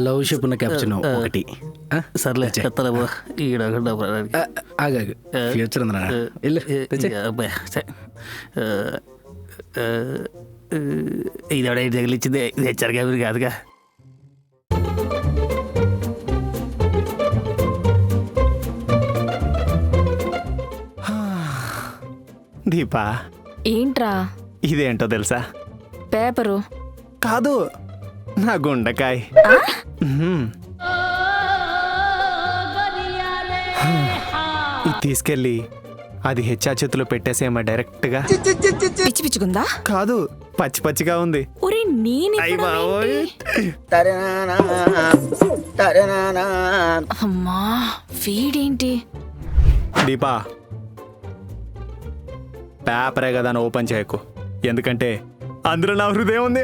Love ship ఉన్న capture ఒకటి. సర్లే చెత్తలే ఆగాగు, ఫ్యూచర్ ఉందా? ఇది ఎవడ తగిలిచ్చింది, ఇది హెచ్చరిక మీరు కాదుగా. దీపా, ఏంట్రా? ఇదేంటో తెలుసా? పేపరు కాదు, నా గుండకాయ. ఇది తీసుకెళ్ళి అది హెచ్చా చేతిలో పెట్టేసేమా డైరెక్ట్గా. పిచ్చి పిచ్చుకుందా? కాదు, పచ్చి పచ్చిగా ఉంది. ఒరే నేను అమ్మా, వీడేంటి? దీపా, పేపరే కదా అని ఓపెన్ చేయకు, ఎందుకంటే అందులో నా హృదయం ఉంది.